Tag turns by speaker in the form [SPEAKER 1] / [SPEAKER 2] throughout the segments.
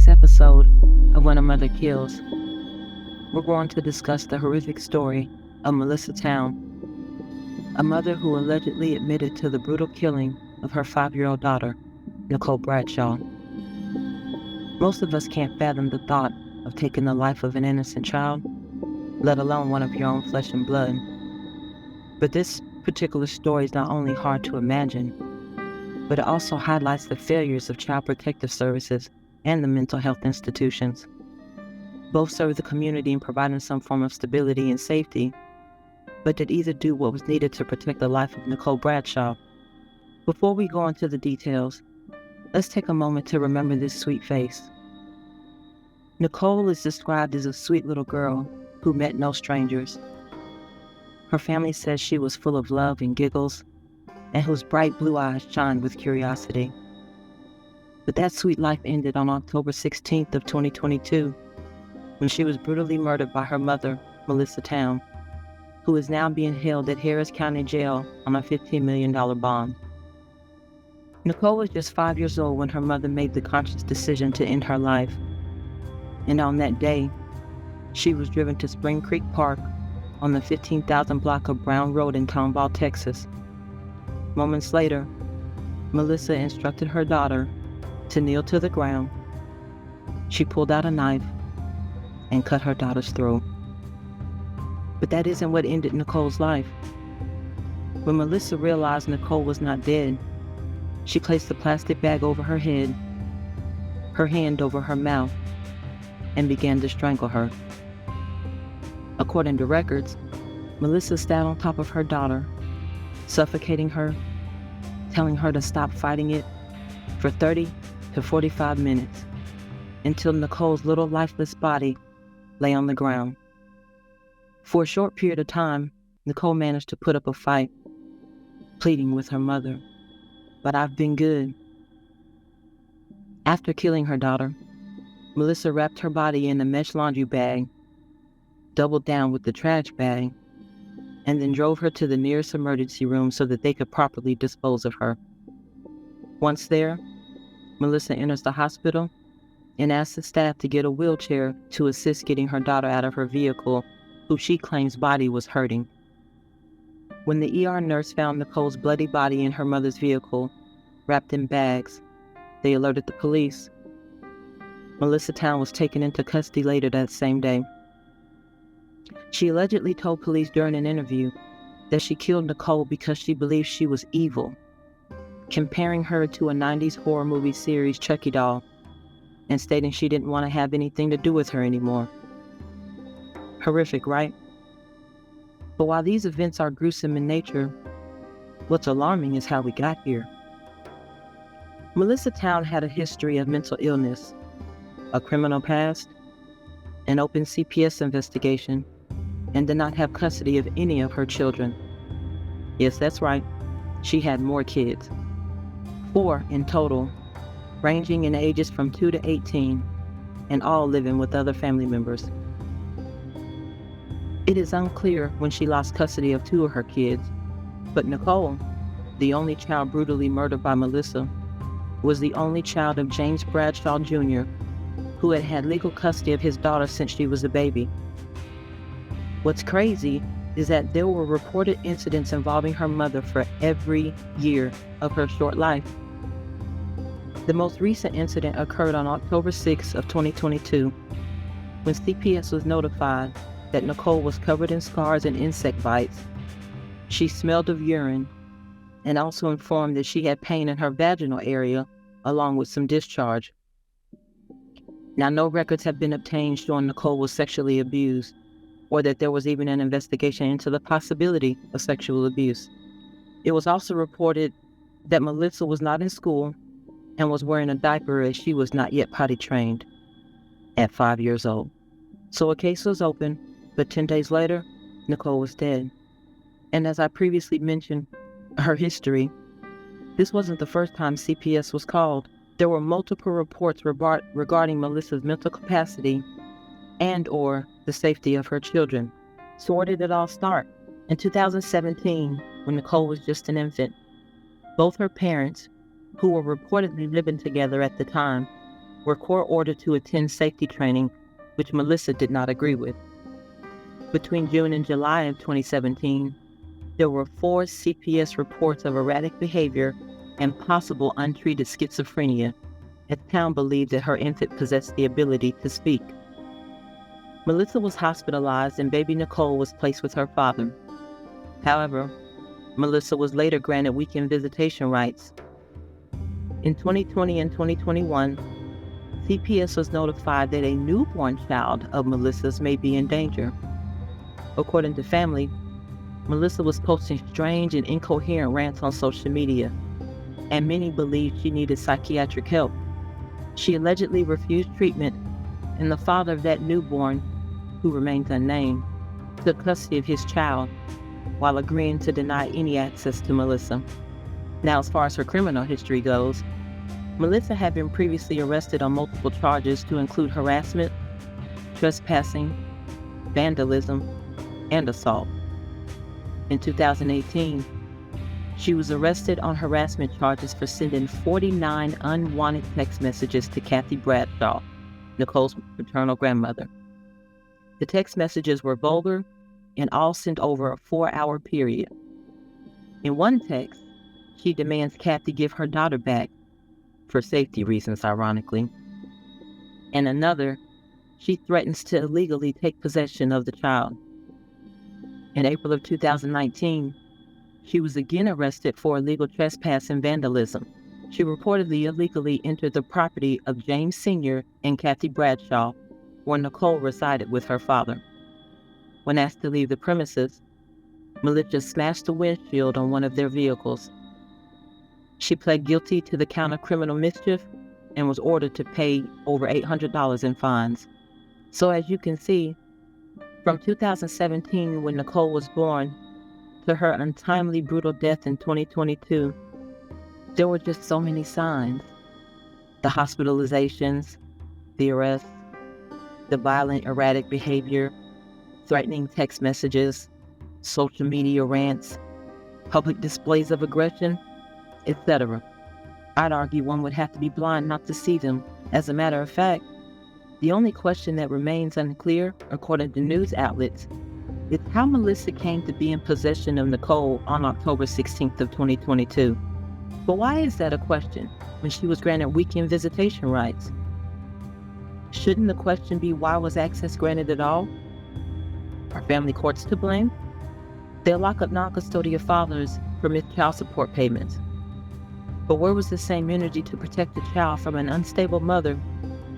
[SPEAKER 1] today's episode of When a Mother Kills, we're going to discuss the horrific story of Melissa Towne, a mother who allegedly admitted to the brutal killing of her 5-year-old daughter, Nicole Bradshaw. Most of us can't fathom the thought of taking the life of an innocent child, let alone one of your own flesh and blood. But this particular story is not only hard to imagine, but it also highlights the failures of child protective services and the mental health institutions. Both serve the community in providing some form of stability and safety, but did either do what was needed to protect the life of Nicole Bradshaw. Before we go into the details, let's take a moment to remember this sweet face. Nicole is described as a sweet little girl who met no strangers. Her family says she was full of love and giggles, and whose bright blue eyes shined with curiosity. But that sweet life ended on October 16th of 2022, when she was brutally murdered by her mother, Melissa Towne, who is now being held at Harris County Jail on a $15 million bond. Nicole was just 5 years old when her mother made the conscious decision to end her life. And on that day, she was driven to Spring Creek Park on the 15,000 block of Brown Road in Tomball, Texas. Moments later, Melissa instructed her daughter to kneel to the ground. She pulled out a knife and cut her daughter's throat. But that isn't what ended Nicole's life. When Melissa realized Nicole was not dead, she placed the plastic bag over her head, her hand over her mouth, and began to strangle her. According to records, Melissa sat on top of her daughter, suffocating her, telling her to stop fighting it for 30 to 45 minutes until Nicole's little lifeless body lay on the ground. For a short period of time, Nicole managed to put up a fight, pleading with her mother, "But I've been good." After killing her daughter, Melissa wrapped her body in a mesh laundry bag, doubled down with the trash bag, and then drove her to the nearest emergency room so that they could properly dispose of her. Once there, Melissa enters the hospital and asks the staff to get a wheelchair to assist getting her daughter out of her vehicle, who she claims body was hurting. When the ER nurse found Nicole's bloody body in her mother's vehicle, wrapped in bags, they alerted the police. Melissa Towne was taken into custody later that same day. She allegedly told police during an interview that she killed Nicole because she believed she was evil, comparing her to a 90s horror movie series Chucky doll, and stating she didn't want to have anything to do with her anymore. Horrific, right? But while these events are gruesome in nature, what's alarming is how we got here. Melissa Towne had a history of mental illness, a criminal past, an open CPS investigation, and did not have custody of any of her children. Yes, that's right, she had more kids. 4 in total, ranging in ages from 2 to 18, and all living with other family members. It is unclear when she lost custody of 2 of her kids, but Nicole, the only child brutally murdered by Melissa, was the only child of James Bradshaw Jr., who had had legal custody of his daughter since she was a baby. What's crazy is that there were reported incidents involving her mother for every year of her short life. The most recent incident occurred on October 6th of 2022, when CPS was notified that Nicole was covered in scars and insect bites. She smelled of urine, and also informed that she had pain in her vaginal area, along with some discharge. Now, no records have been obtained showing Nicole was sexually abused, or that there was even an investigation into the possibility of sexual abuse. It was also reported that Melissa was not in school and was wearing a diaper as she was not yet potty trained at 5 years old. So a case was open, but 10 days later, Nicole was dead. And as I previously mentioned, her history, this wasn't the first time CPS was called. There were multiple reports regarding Melissa's mental capacity and or the safety of her children. So where did it all start? In 2017, when Nicole was just an infant, both her parents, who were reportedly living together at the time, were court-ordered to attend safety training, which Melissa did not agree with. Between June and July of 2017, there were 4 CPS reports of erratic behavior and possible untreated schizophrenia, as Towne believed that her infant possessed the ability to speak. Melissa was hospitalized and baby Nicole was placed with her father. However, Melissa was later granted weekend visitation rights. In 2020 and 2021, CPS was notified that a newborn child of Melissa's may be in danger. According to family, Melissa was posting strange and incoherent rants on social media, and many believed she needed psychiatric help. She allegedly refused treatment, and the father of that newborn, who remains unnamed, took custody of his child while agreeing to deny any access to Melissa. Now, as far as her criminal history goes, Melissa had been previously arrested on multiple charges to include harassment, trespassing, vandalism, and assault. In 2018, she was arrested on harassment charges for sending 49 unwanted text messages to Kathy Bradshaw, Nicole's maternal grandmother. The text messages were vulgar and all sent over a 4-hour period. In one text, she demands Kathy give her daughter back, for safety reasons, ironically. In another, she threatens to illegally take possession of the child. In April of 2019, she was again arrested for illegal trespass and vandalism. She reportedly illegally entered the property of James Sr. and Kathy Bradshaw, where Nicole resided with her father. When asked to leave the premises, Melissa smashed the windshield on one of their vehicles. She pled guilty to the count of criminal mischief and was ordered to pay over $800 in fines. So as you can see, from 2017, when Nicole was born, to her untimely, brutal death in 2022, there were just so many signs. The hospitalizations, the arrests, the violent, erratic behavior, threatening text messages, social media rants, public displays of aggression, etc. I'd argue one would have to be blind not to see them. As a matter of fact, the only question that remains unclear, according to news outlets, is how Melissa came to be in possession of Nicole on October 16th of 2022. But why is that a question when she was granted weekend visitation rights? Shouldn't the question be, why was access granted at all? Are family courts to blame? They'll lock up non-custodial fathers for missed child support payments. But where was the same energy to protect the child from an unstable mother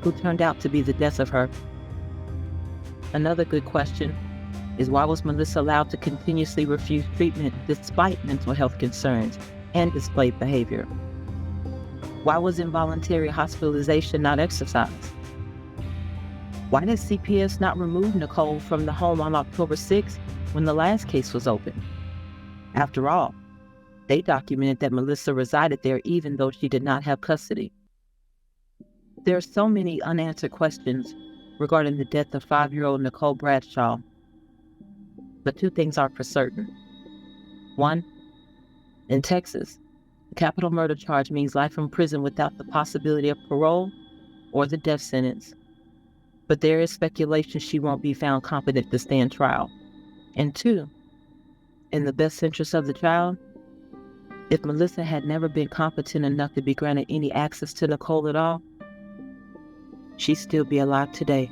[SPEAKER 1] who turned out to be the death of her? Another good question is, why was Melissa allowed to continuously refuse treatment despite mental health concerns and displayed behavior? Why was involuntary hospitalization not exercised? Why did CPS not remove Nicole from the home on October 6th when the last case was open? After all, they documented that Melissa resided there even though she did not have custody. There are so many unanswered questions regarding the death of 5-year-old Nicole Bradshaw. But 2 things are for certain. 1, in Texas, a capital murder charge means life in prison without the possibility of parole or the death sentence. But there is speculation she won't be found competent to stand trial. And 2, in the best interest of the child, if Melissa had never been competent enough to be granted any access to Nicole at all, she'd still be alive today.